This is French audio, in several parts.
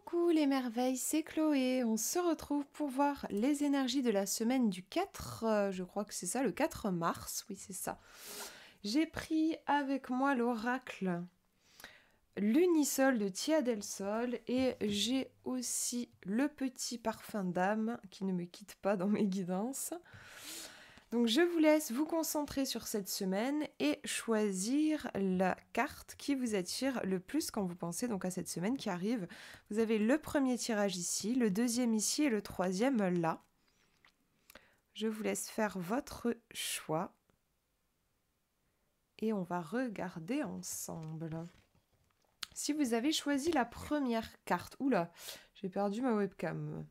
Coucou les merveilles, c'est Chloé. On se retrouve pour voir les énergies de la semaine du 4, je crois que c'est ça, le 4 mars, oui c'est ça. J'ai pris avec moi l'oracle Lunisol de Tia del Sol et j'ai aussi le petit parfum d'âme qui ne me quitte pas dans mes guidances. Donc je vous laisse vous concentrer sur cette semaine et choisir la carte qui vous attire le plus quand vous pensez donc à cette semaine qui arrive. Vous avez le premier tirage ici, le deuxième ici et le troisième là. Je vous laisse faire votre choix et on va regarder ensemble. Si vous avez choisi la première carte, oula, j'ai perdu ma webcam.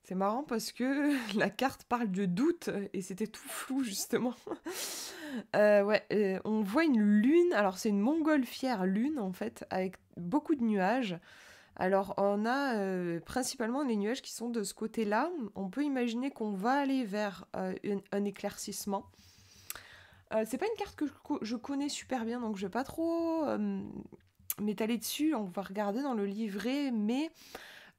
C'est marrant parce que la carte parle de doute et c'était tout flou justement. On voit une lune, alors c'est une montgolfière lune en fait, avec beaucoup de nuages. Alors on a principalement les nuages qui sont de ce côté-là. On peut imaginer qu'on va aller vers un éclaircissement. C'est pas une carte que je connais super bien, donc je vais pas trop m'étaler dessus. On va regarder dans le livret, mais...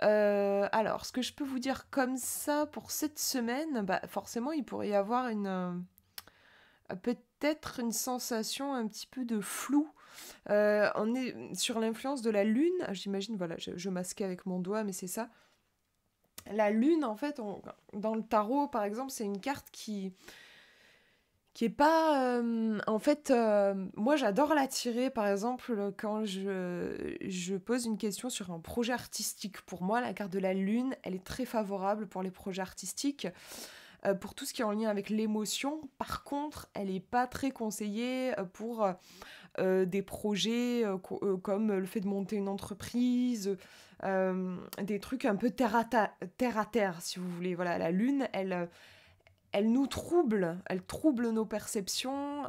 alors, ce que je peux vous dire comme ça pour cette semaine, bah, forcément, il pourrait y avoir peut-être une sensation un petit peu de flou. On est sur l'influence de la lune. J'imagine, voilà, je masquais avec mon doigt, mais c'est ça. La lune, en fait, dans le tarot, par exemple, c'est une carte qui est pas... en fait, moi j'adore la tirer, par exemple, quand je pose une question sur un projet artistique. Pour moi, la carte de la lune, elle est très favorable pour les projets artistiques, pour tout ce qui est en lien avec l'émotion. Par contre, elle n'est pas très conseillée pour des projets comme le fait de monter une entreprise, des trucs un peu terre à terre, si vous voulez. Voilà, la lune, elle nous trouble, elle trouble nos perceptions.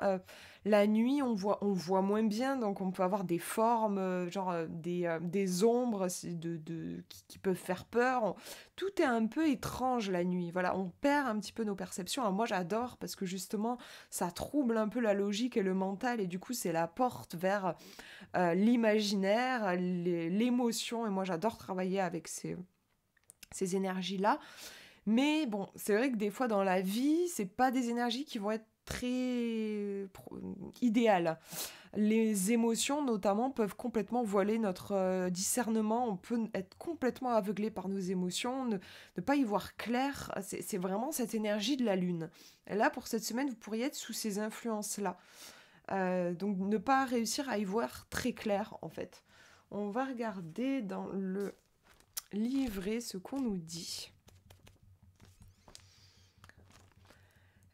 La nuit, on voit moins bien, donc on peut avoir des formes, des ombres qui peuvent faire peur. Tout est un peu étrange la nuit. Voilà, on perd un petit peu nos perceptions. Alors moi, j'adore parce que justement, ça trouble un peu la logique et le mental, et du coup, c'est la porte vers l'imaginaire, l'émotion. Et moi, j'adore travailler avec ces énergies-là. Mais bon, c'est vrai que des fois dans la vie, c'est pas des énergies qui vont être très idéales. Les émotions, notamment, peuvent complètement voiler notre discernement. On peut être complètement aveuglé par nos émotions, ne pas y voir clair. C'est vraiment cette énergie de la lune. Et là, pour cette semaine, vous pourriez être sous ces influences-là. Donc, ne pas réussir à y voir très clair, en fait. On va regarder dans le livret ce qu'on nous dit.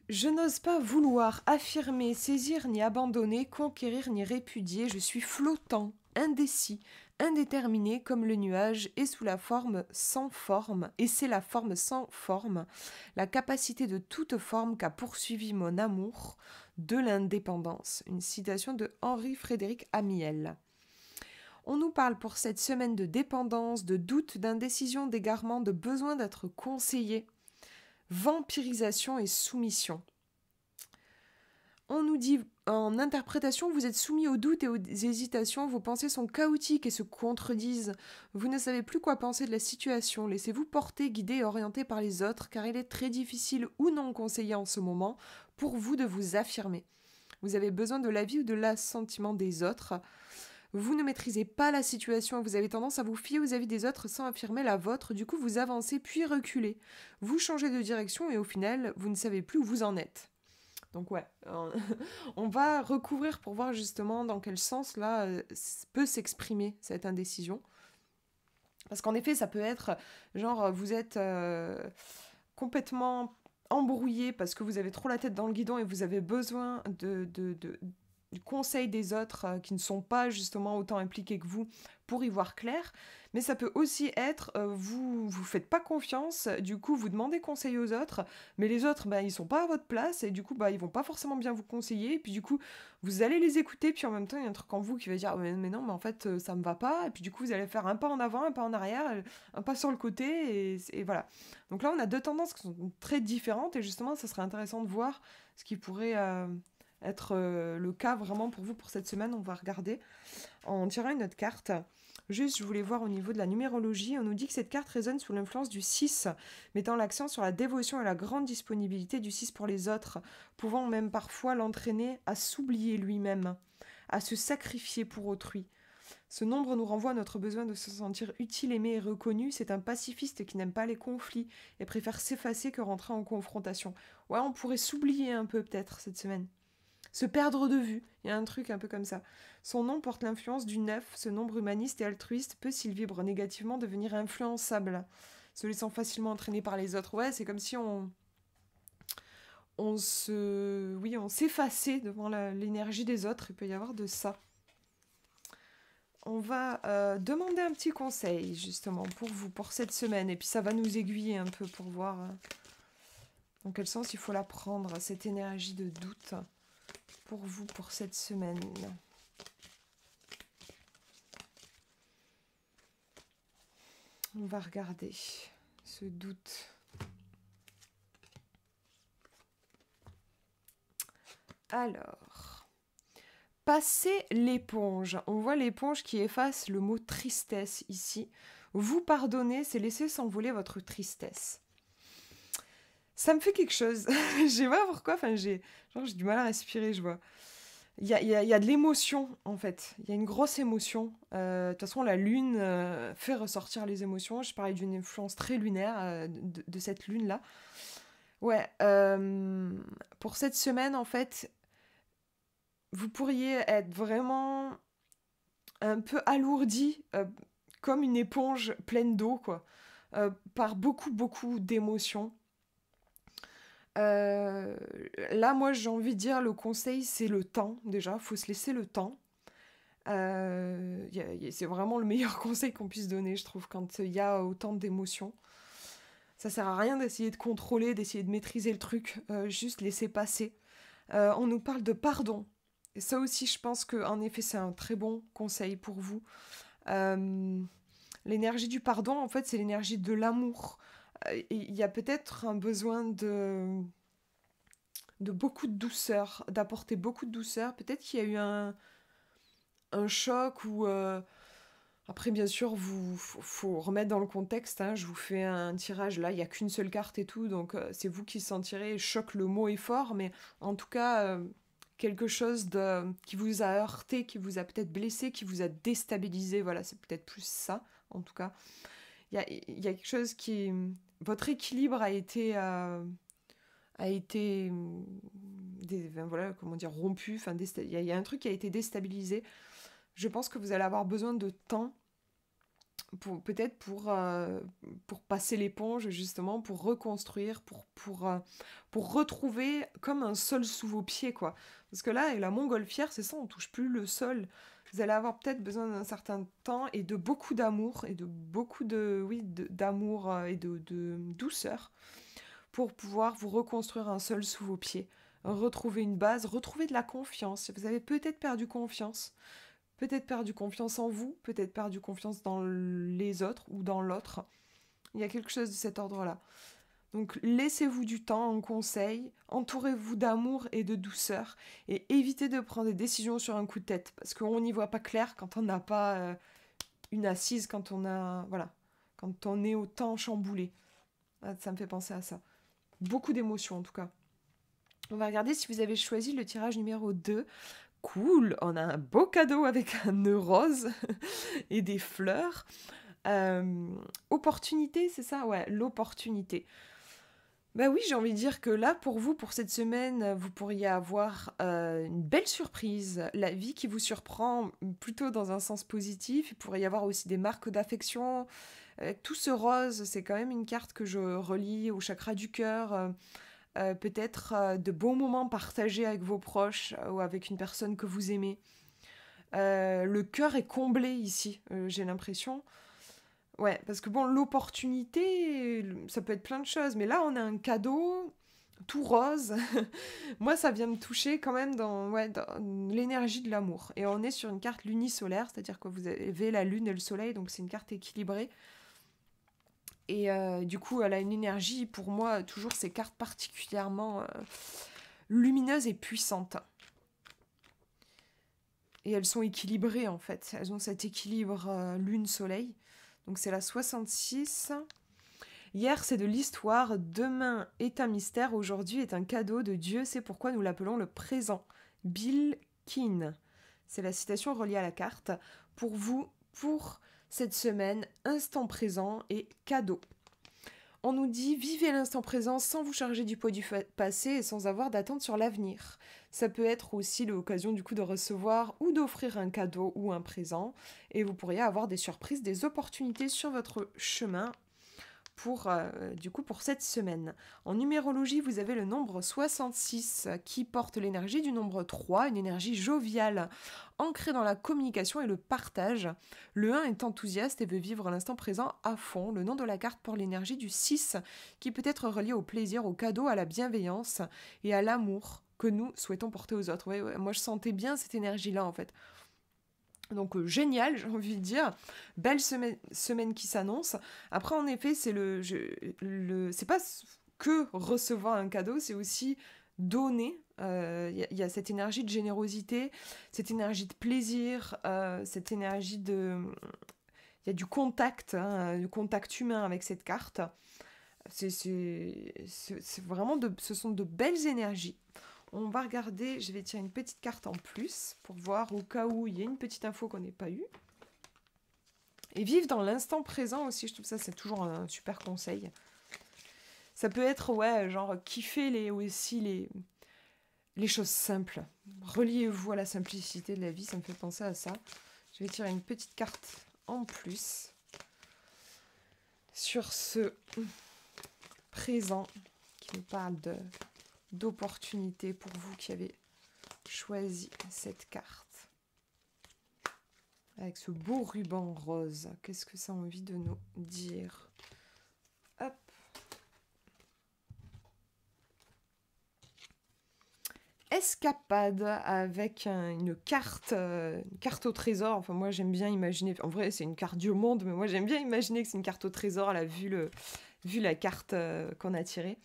Je n'ose pas vouloir affirmer, saisir ni abandonner, conquérir ni répudier, je suis flottant, indécis, indéterminé comme le nuage et sous la forme sans forme, et c'est la forme sans forme, la capacité de toute forme qu'a poursuivi mon amour de l'indépendance. Une citation de Henri-Frédéric Amiel. On nous parle pour cette semaine de dépendance, de doute, d'indécision, d'égarement, de besoin d'être conseillé. Vampirisation et soumission. On nous dit en interprétation, vous êtes soumis aux doutes et aux hésitations, vos pensées sont chaotiques et se contredisent. Vous ne savez plus quoi penser de la situation, laissez-vous porter, guider et orienter par les autres, car il est très difficile ou non conseillé en ce moment pour vous de vous affirmer. Vous avez besoin de l'avis ou de l'assentiment des autres. Vous ne maîtrisez pas la situation, vous avez tendance à vous fier aux avis des autres sans affirmer la vôtre, du coup vous avancez puis reculez. Vous changez de direction et au final, vous ne savez plus où vous en êtes. Donc ouais, on va recouvrir pour voir justement dans quel sens là peut s'exprimer cette indécision. Parce qu'en effet, ça peut être genre vous êtes complètement embrouillé parce que vous avez trop la tête dans le guidon et vous avez besoin du conseil des autres qui ne sont pas justement autant impliqués que vous pour y voir clair. Mais ça peut aussi être, vous faites pas confiance, du coup vous demandez conseil aux autres, mais les autres, ils sont pas à votre place, et du coup, ils vont pas forcément bien vous conseiller, et puis du coup, vous allez les écouter, puis en même temps, il y a un truc en vous qui va dire, mais non, mais en fait, ça me va pas, et puis du coup, vous allez faire un pas en avant, un pas en arrière, un pas sur le côté, et voilà. Donc là, on a deux tendances qui sont très différentes, et justement, ça serait intéressant de voir ce qui pourrait être le cas vraiment pour vous pour cette semaine. On va regarder en tirant une autre carte. Juste, je voulais voir au niveau de la numérologie. On nous dit que cette carte résonne sous l'influence du 6, mettant l'accent sur la dévotion et la grande disponibilité du 6 pour les autres, pouvant même parfois l'entraîner à s'oublier lui-même, à se sacrifier pour autrui. Ce nombre nous renvoie à notre besoin de se sentir utile, aimé et reconnu. C'est un pacifiste qui n'aime pas les conflits et préfère s'effacer que rentrer en confrontation. Ouais, on pourrait s'oublier un peu peut-être cette semaine. Se perdre de vue, il y a un truc un peu comme ça. Son nom porte l'influence du 9, ce nombre humaniste et altruiste peut, s'il vibre négativement, devenir influençable, se laissant facilement entraîner par les autres. Ouais, c'est comme si on s'effaçait devant l'énergie des autres, il peut y avoir de ça. On va demander un petit conseil, justement, pour vous, pour cette semaine. Et puis ça va nous aiguiller un peu pour voir dans quel sens il faut la prendre, cette énergie de doute, pour vous, pour cette semaine. On va regarder ce doute. Alors... Passez l'éponge. On voit l'éponge qui efface le mot tristesse ici. Vous pardonner, c'est laisser s'envoler votre tristesse. Ça me fait quelque chose. Je sais pas pourquoi. Enfin, j'ai du mal à respirer, je vois. Il y a de l'émotion, en fait. Il y a une grosse émotion. De toute façon, la lune fait ressortir les émotions. Je parlais d'une influence très lunaire de cette lune-là. Ouais. Pour cette semaine, en fait... Vous pourriez être vraiment un peu alourdi, comme une éponge pleine d'eau, quoi, par beaucoup d'émotions. Là, moi, j'ai envie de dire, le conseil, c'est le temps, déjà. Il faut se laisser le temps. C'est vraiment le meilleur conseil qu'on puisse donner, je trouve, quand il y a autant d'émotions. Ça sert à rien d'essayer de contrôler, d'essayer de maîtriser le truc. Juste laisser passer. On nous parle de pardon. Et ça aussi, je pense qu'en effet, c'est un très bon conseil pour vous. L'énergie du pardon, en fait, c'est l'énergie de l'amour. Il y a peut-être un besoin de beaucoup de douceur, d'apporter beaucoup de douceur. Peut-être qu'il y a eu un choc ou... Après, bien sûr, faut remettre dans le contexte. Hein. Je vous fais un tirage, là, il n'y a qu'une seule carte et tout, donc c'est vous qui sentirez. Choc, le mot est fort, mais en tout cas... quelque chose qui vous a heurté, qui vous a peut-être blessé, qui vous a déstabilisé. Voilà, c'est peut-être plus ça, en tout cas. Il y a quelque chose qui... Votre équilibre a été... voilà, comment dire, rompu. Enfin, il y a un truc qui a été déstabilisé. Je pense que vous allez avoir besoin de temps peut-être pour passer l'éponge, justement, pour reconstruire, pour retrouver comme un sol sous vos pieds, quoi. Parce que là, et la montgolfière, c'est ça, on touche plus le sol. Vous allez avoir peut-être besoin d'un certain temps et de beaucoup d'amour, et de beaucoup d'amour et de douceur pour pouvoir vous reconstruire un sol sous vos pieds. Retrouver une base, retrouver de la confiance. Vous avez peut-être perdu confiance. Peut-être perdu confiance en vous, peut-être perdu confiance dans les autres ou dans l'autre. Il y a quelque chose de cet ordre-là. Donc laissez-vous du temps en conseil, entourez-vous d'amour et de douceur et évitez de prendre des décisions sur un coup de tête parce qu'on n'y voit pas clair quand on n'a pas une assise, quand on est autant chamboulé. Ça me fait penser à ça. Beaucoup d'émotions en tout cas. On va regarder si vous avez choisi le tirage numéro 2. Cool, on a un beau cadeau avec un nœud rose et des fleurs. Opportunité, c'est ça? Ouais, l'opportunité. Bah oui, j'ai envie de dire que là, pour vous, pour cette semaine, vous pourriez avoir une belle surprise. La vie qui vous surprend plutôt dans un sens positif. Il pourrait y avoir aussi des marques d'affection. Tout ce rose, c'est quand même une carte que je relie au chakra du cœur. Peut-être de bons moments partagés avec vos proches ou avec une personne que vous aimez. Le cœur est comblé ici, j'ai l'impression. Ouais, parce que bon, l'opportunité, ça peut être plein de choses, mais là, on a un cadeau tout rose. Moi, ça vient me toucher quand même dans l'énergie de l'amour. Et on est sur une carte lunisolaire, c'est-à-dire que vous avez la lune et le soleil, donc c'est une carte équilibrée. Et du coup, elle a une énergie, pour moi, toujours ces cartes particulièrement lumineuses et puissantes. et elles sont équilibrées en fait. Elles ont cet équilibre lune-soleil. Donc c'est la 66. Hier, c'est de l'histoire. Demain est un mystère. Aujourd'hui est un cadeau de Dieu. C'est pourquoi nous l'appelons le présent. Bill Keane. C'est la citation reliée à la carte. Pour vous, pour cette semaine, instant présent et cadeau. On nous dit vivez l'instant présent sans vous charger du poids du passé et sans avoir d'attente sur l'avenir. Ça peut être aussi l'occasion du coup de recevoir ou d'offrir un cadeau ou un présent et vous pourriez avoir des surprises, des opportunités sur votre chemin pour cette semaine. En numérologie, vous avez le nombre 66 qui porte l'énergie du nombre 3, une énergie joviale, ancrée dans la communication et le partage. Le 1 est enthousiaste et veut vivre l'instant présent à fond. Le nom de la carte porte l'énergie du 6 qui peut être relié au plaisir, au cadeau, à la bienveillance et à l'amour que nous souhaitons porter aux autres. Ouais, moi je sentais bien cette énergie-là en fait. Donc génial, j'ai envie de dire. Belle semaine qui s'annonce. Après, en effet, c'est pas que recevoir un cadeau, c'est aussi donner. Y a cette énergie de générosité, cette énergie de plaisir, cette énergie de... Il y a du contact, hein, du contact humain avec cette carte. C'est vraiment ce sont de belles énergies. On va regarder, je vais tirer une petite carte en plus pour voir au cas où il y a une petite info qu'on n'ait pas eue. Et vivre dans l'instant présent aussi, je trouve ça c'est toujours un super conseil. Ça peut être, ouais, genre kiffer les choses simples. Reliez-vous à la simplicité de la vie, ça me fait penser à ça. Je vais tirer une petite carte en plus sur ce présent qui nous parle d'opportunités pour vous qui avez choisi cette carte. Avec ce beau ruban rose, qu'est-ce que ça a envie de nous dire? Hop. Escapade avec une carte au trésor. Enfin, moi, j'aime bien imaginer... En vrai, c'est une carte du monde, mais moi, j'aime bien imaginer que c'est une carte au trésor, là, vu la carte qu'on a tirée.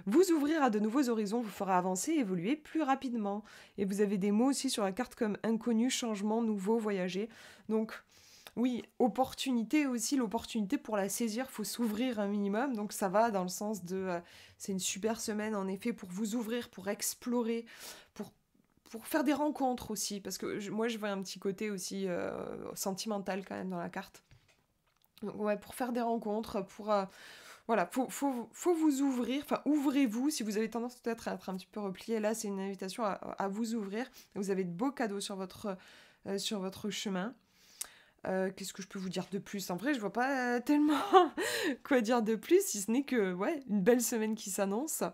Vous ouvrir à de nouveaux horizons vous fera avancer et évoluer plus rapidement. Et vous avez des mots aussi sur la carte comme inconnu, changement, nouveau, voyager. Donc, oui, opportunité aussi, l'opportunité pour la saisir, faut s'ouvrir un minimum. Donc ça va dans le sens de... c'est une super semaine en effet pour vous ouvrir, pour explorer, pour faire des rencontres aussi. Parce que moi je vois un petit côté aussi sentimental quand même dans la carte. Donc ouais, pour faire des rencontres, pour... voilà, faut vous ouvrir, enfin ouvrez-vous, si vous avez tendance peut-être à être un petit peu replié, là c'est une invitation à vous ouvrir. Vous avez de beaux cadeaux sur votre chemin. Qu'est-ce que je peux vous dire de plus? En vrai, je vois pas tellement quoi dire de plus, si ce n'est que, ouais, une belle semaine qui s'annonce.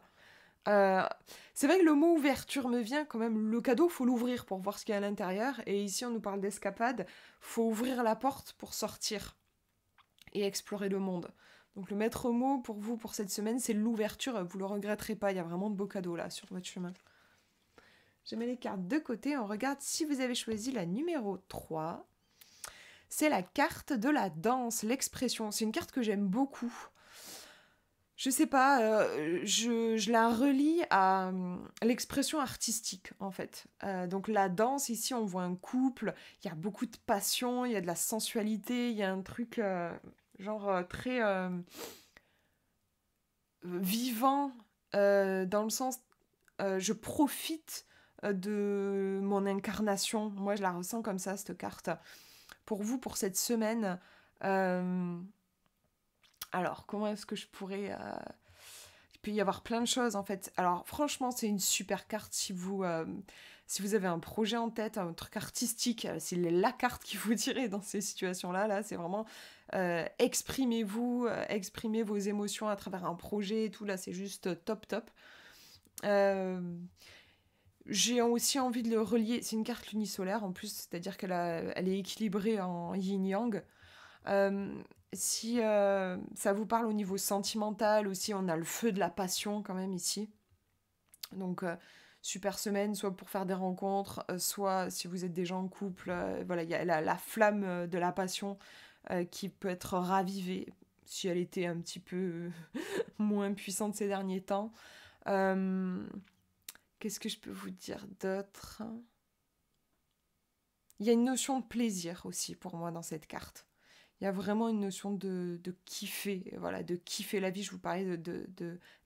Euh, c'est vrai que le mot ouverture me vient quand même. Le cadeau, faut l'ouvrir pour voir ce qu'il y a à l'intérieur. Et ici, on nous parle d'escapade. Faut ouvrir la porte pour sortir et explorer le monde. Donc le maître mot pour vous pour cette semaine, c'est l'ouverture. Vous le regretterez pas. Il y a vraiment de beaux cadeaux là sur votre chemin. Je mets les cartes de côté. On regarde si vous avez choisi la numéro 3. C'est la carte de la danse, l'expression. C'est une carte que j'aime beaucoup. Je sais pas, je la relie à l'expression artistique, en fait. Donc la danse, ici, on voit un couple, il y a beaucoup de passion, il y a de la sensualité, il y a un truc très vivant, dans le sens, je profite de mon incarnation. Moi, je la ressens comme ça, cette carte. Pour vous, pour cette semaine, alors, comment est-ce que je pourrais... Il peut y avoir plein de choses, en fait. Alors, franchement, c'est une super carte si vous avez un projet en tête, un truc artistique. C'est la carte qu'il faut tirer dans ces situations-là. Là, c'est vraiment exprimez-vous, exprimez vos émotions à travers un projet et tout. Là, c'est juste top, top. J'ai aussi envie de le relier. C'est une carte lunisolaire en plus, c'est-à-dire elle est équilibrée en yin-yang. Si ça vous parle au niveau sentimental aussi, on a le feu de la passion quand même ici. Donc super semaine, soit pour faire des rencontres, soit si vous êtes déjà en couple, voilà, il y a la flamme de la passion qui peut être ravivée si elle était un petit peu moins puissante ces derniers temps. Qu'est-ce que je peux vous dire d'autre? Il y a une notion de plaisir aussi pour moi dans cette carte. Il y a vraiment une notion de kiffer, voilà, de kiffer la vie. Je vous parlais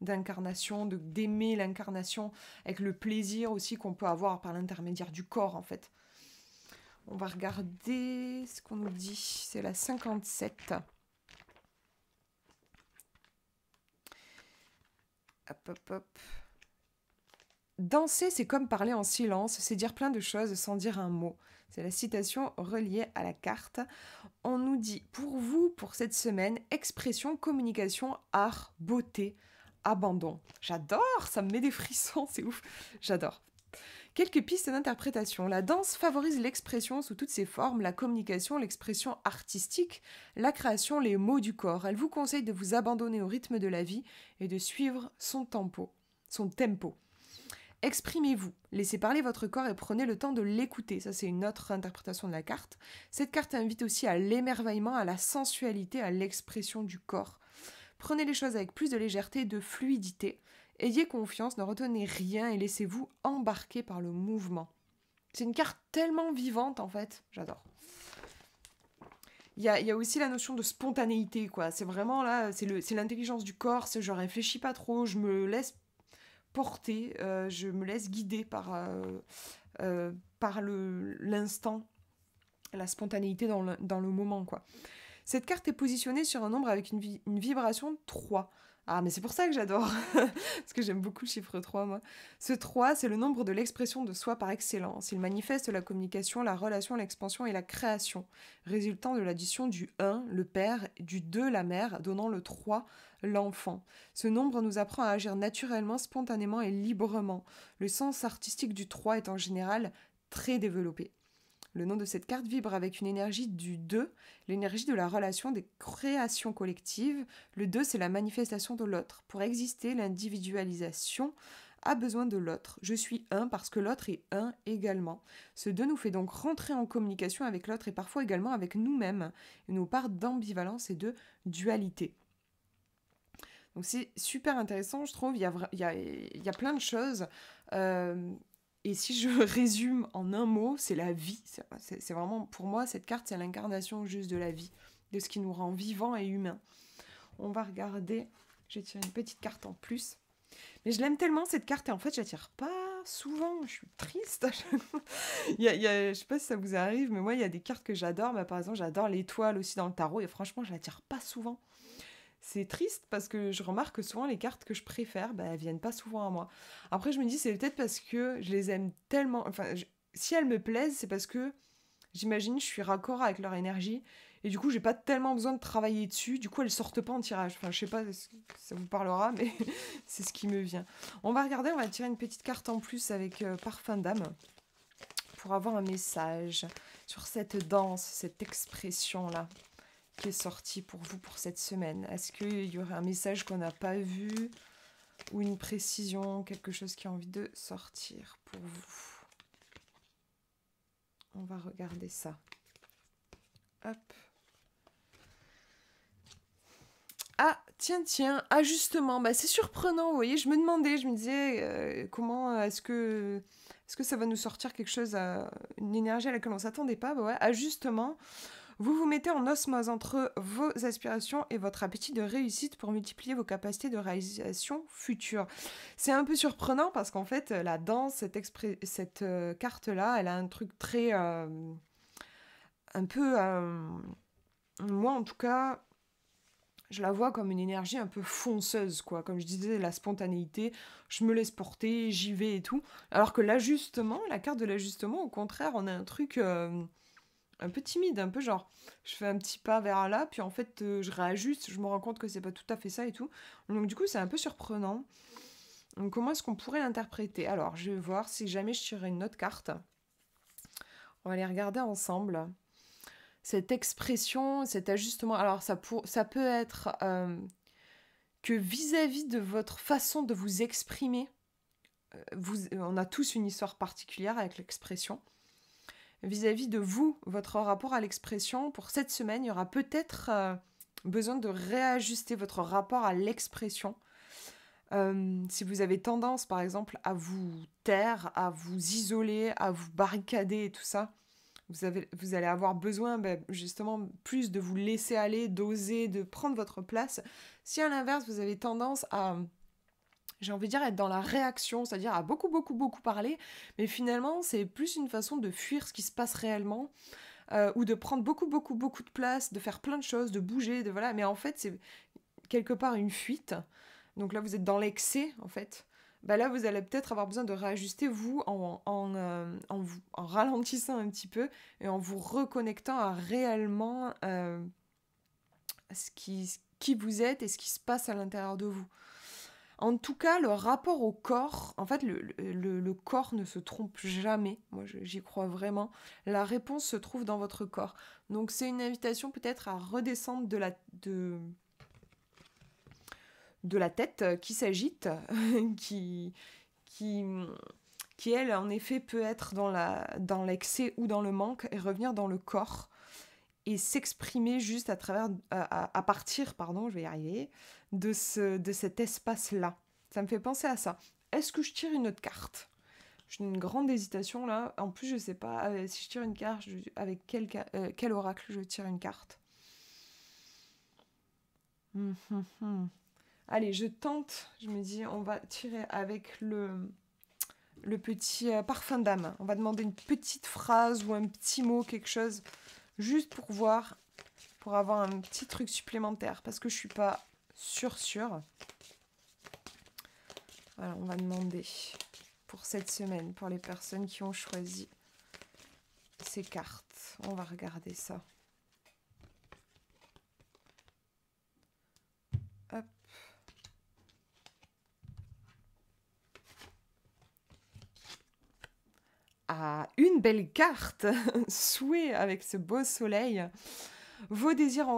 d'incarnation, d'aimer l'incarnation, avec le plaisir aussi qu'on peut avoir par l'intermédiaire du corps, en fait. On va regarder ce qu'on nous dit. C'est la 57. Hop, hop, hop. Danser, c'est comme parler en silence, c'est dire plein de choses sans dire un mot. C'est la citation reliée à la carte. On nous dit, pour vous, pour cette semaine, expression, communication, art, beauté, abandon. J'adore, ça me met des frissons, c'est ouf. J'adore. Quelques pistes d'interprétation. La danse favorise l'expression sous toutes ses formes, la communication, l'expression artistique, la création, les mots du corps. Elle vous conseille de vous abandonner au rythme de la vie et de suivre son tempo. Exprimez-vous, laissez parler votre corps et prenez le temps de l'écouter. Ça, c'est une autre interprétation de la carte. Cette carte invite aussi à l'émerveillement, à la sensualité, à l'expression du corps. Prenez les choses avec plus de légèreté et de fluidité. Ayez confiance, ne retenez rien et laissez-vous embarquer par le mouvement. C'est une carte tellement vivante, en fait. J'adore. Il y a aussi la notion de spontanéité, quoi. C'est vraiment là, c'est l'intelligence du corps, je réfléchis pas trop, je me laisse porter, je me laisse guider par l'instant, la spontanéité dans le moment, quoi. Cette carte est positionnée sur un nombre avec une vibration de 3. Ah, mais c'est pour ça que j'adore, parce que j'aime beaucoup le chiffre 3, moi. Ce 3, c'est le nombre de l'expression de soi par excellence. Il manifeste la communication, la relation, l'expansion et la création, résultant de l'addition du 1, le père, du 2, la mère, donnant le 3, l'enfant. Ce nombre nous apprend à agir naturellement, spontanément et librement. Le sens artistique du 3 est en général très développé. Le nom de cette carte vibre avec une énergie du 2, l'énergie de la relation des créations collectives. Le 2, c'est la manifestation de l'autre. Pour exister, l'individualisation a besoin de l'autre. Je suis un parce que l'autre est un également. Ce 2 nous fait donc rentrer en communication avec l'autre et parfois également avec nous-mêmes. Il nous part d'ambivalence et de dualité. Donc c'est super intéressant, je trouve. Il y a plein de choses. Et si je résume en un mot, c'est la vie. C'est vraiment, pour moi, cette carte, c'est l'incarnation juste de la vie, de ce qui nous rend vivants et humains. On va regarder, je vais tirer une petite carte en plus. Mais je l'aime tellement, cette carte, et en fait, je la tire pas souvent, je suis triste. Je sais pas si ça vous arrive, mais moi, il y a des cartes que j'adore. Bah, par exemple, j'adore l'étoile aussi dans le tarot, et franchement, je la tire pas souvent. C'est triste parce que je remarque que souvent les cartes que je préfère, elles viennent pas souvent à moi. Après, je me dis, c'est peut-être parce que je les aime tellement... Enfin, si elles me plaisent, c'est parce que, j'imagine, je suis raccord avec leur énergie. Et du coup, j'ai pas tellement besoin de travailler dessus. Du coup, elles sortent pas en tirage. Enfin, je sais pas si ça vous parlera, mais c'est ce qui me vient. On va regarder, on va tirer une petite carte en plus avec Parfum d'âme pour avoir un message sur cette danse, cette expression-là qui est sorti pour vous pour cette semaine. Est-ce qu'il y aurait un message qu'on n'a pas vu ou une précision, quelque chose qui a envie de sortir pour vous? On va regarder ça. Hop. Ah, tiens, ajustement. C'est surprenant, vous voyez, je me demandais, je me disais, comment est-ce que ça va nous sortir quelque chose, une énergie à laquelle on ne s'attendait pas? Ouais, ajustement. Vous vous mettez en osmose entre vos aspirations et votre appétit de réussite pour multiplier vos capacités de réalisation future. C'est un peu surprenant parce qu'en fait, la danse, cette carte-là, elle a un truc très... un peu... moi, en tout cas, je la vois comme une énergie un peu fonceuse, quoi. Comme je disais, la spontanéité, je me laisse porter, j'y vais et tout. Alors que l'ajustement, la carte de l'ajustement, au contraire, on a un truc... un peu timide, un peu genre, je fais un petit pas vers là, puis en fait, je réajuste, je me rends compte que c'est pas tout à fait ça et tout. Donc du coup, c'est un peu surprenant. Donc comment est-ce qu'on pourrait l'interpréter? Alors, je vais voir si jamais je tirais une autre carte. On va les regarder ensemble. Cette expression, cet ajustement, alors ça peut être que vis-à-vis de votre façon de vous exprimer, on a tous une histoire particulière avec l'expression. Vis-à-vis de vous, votre rapport à l'expression, pour cette semaine, il y aura peut-être besoin de réajuster votre rapport à l'expression. Si vous avez tendance, par exemple, à vous taire, à vous isoler, à vous barricader et tout ça, vous allez avoir besoin justement plus de vous laisser aller, d'oser, de prendre votre place. Si à l'inverse, vous avez tendance à, j'ai envie de dire, être dans la réaction, c'est-à-dire à beaucoup, beaucoup, beaucoup parler, mais finalement, c'est plus une façon de fuir ce qui se passe réellement, ou de prendre beaucoup, beaucoup, beaucoup de place, de faire plein de choses, de bouger, de voilà. Mais en fait, c'est quelque part une fuite. Donc là, vous êtes dans l'excès, en fait. Bah là, vous allez peut-être avoir besoin de réajuster, vous, en ralentissant un petit peu et en vous reconnectant à réellement qui vous êtes et ce qui se passe à l'intérieur de vous. En tout cas, le rapport au corps, en fait, le corps ne se trompe jamais. Moi, j'y crois vraiment. La réponse se trouve dans votre corps. Donc, c'est une invitation peut-être à redescendre de la tête qui s'agite, qui, qui, qui, elle, en effet, peut être dans l'excès ou dans le manque, et revenir dans le corps et s'exprimer juste à partir, pardon, je vais y arriver, de cet espace-là. Ça me fait penser à ça. Est-ce que je tire une autre carte? J'ai une grande hésitation là. En plus, je sais pas si je tire une carte, avec quel oracle je tire une carte. Allez, je tente. Je me dis, on va tirer avec le petit parfum d'âme. On va demander une petite phrase ou un petit mot, quelque chose, juste pour voir, pour avoir un petit truc supplémentaire, parce que je suis pas sûre. Voilà, on va demander pour cette semaine, pour les personnes qui ont choisi ces cartes. On va regarder ça. Hop. Ah, une belle carte. Souhait avec ce beau soleil. Vos désirs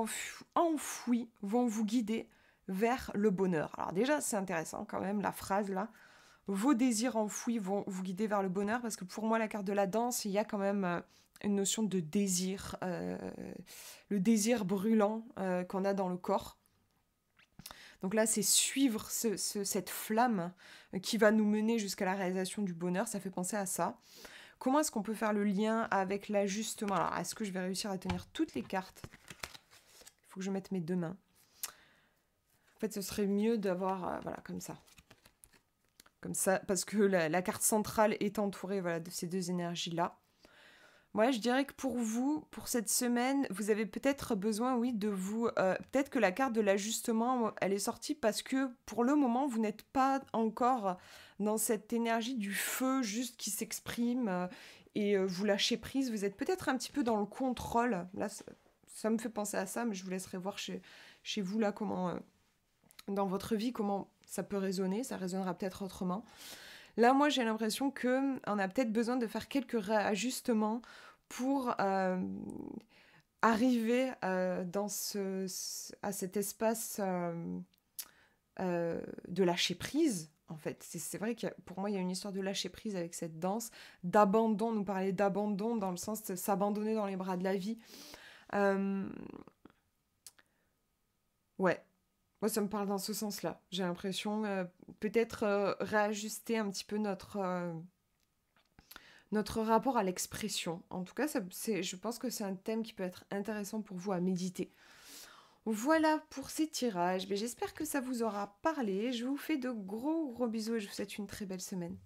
enfouis vont vous guider vers le bonheur. Alors déjà, c'est intéressant quand même, la phrase là. Vos désirs enfouis vont vous guider vers le bonheur, parce que pour moi, la carte de la danse, il y a quand même une notion de désir, le désir brûlant qu'on a dans le corps. Donc là, c'est suivre cette flamme qui va nous mener jusqu'à la réalisation du bonheur. Ça fait penser à ça. Comment est-ce qu'on peut faire le lien avec l'ajustement? Alors, est-ce que je vais réussir à tenir toutes les cartes? Il faut que je mette mes deux mains. En fait, ce serait mieux d'avoir, voilà, comme ça. Comme ça, parce que la carte centrale est entourée, voilà, de ces deux énergies-là. Moi, je dirais que pour vous, pour cette semaine, vous avez peut-être besoin, oui, de vous... peut-être que la carte de l'ajustement, elle est sortie parce que, pour le moment, vous n'êtes pas encore dans cette énergie du feu juste qui s'exprime et vous lâchez prise. Vous êtes peut-être un petit peu dans le contrôle. Là, ça me fait penser à ça, mais je vous laisserai voir chez vous, là, comment... dans votre vie, comment ça peut résonner. Ça résonnera peut-être autrement. Là, moi, j'ai l'impression qu'on a peut-être besoin de faire quelques réajustements pour arriver à cet espace de lâcher prise. En fait, c'est vrai que pour moi, il y a une histoire de lâcher prise avec cette danse, d'abandon. Nous parler d'abandon dans le sens de s'abandonner dans les bras de la vie. Ouais. Moi, ça me parle dans ce sens-là. J'ai l'impression peut-être réajuster un petit peu notre rapport à l'expression. En tout cas, je pense que c'est un thème qui peut être intéressant pour vous à méditer. Voilà pour ces tirages. Mais j'espère que ça vous aura parlé. Je vous fais de gros gros bisous et je vous souhaite une très belle semaine.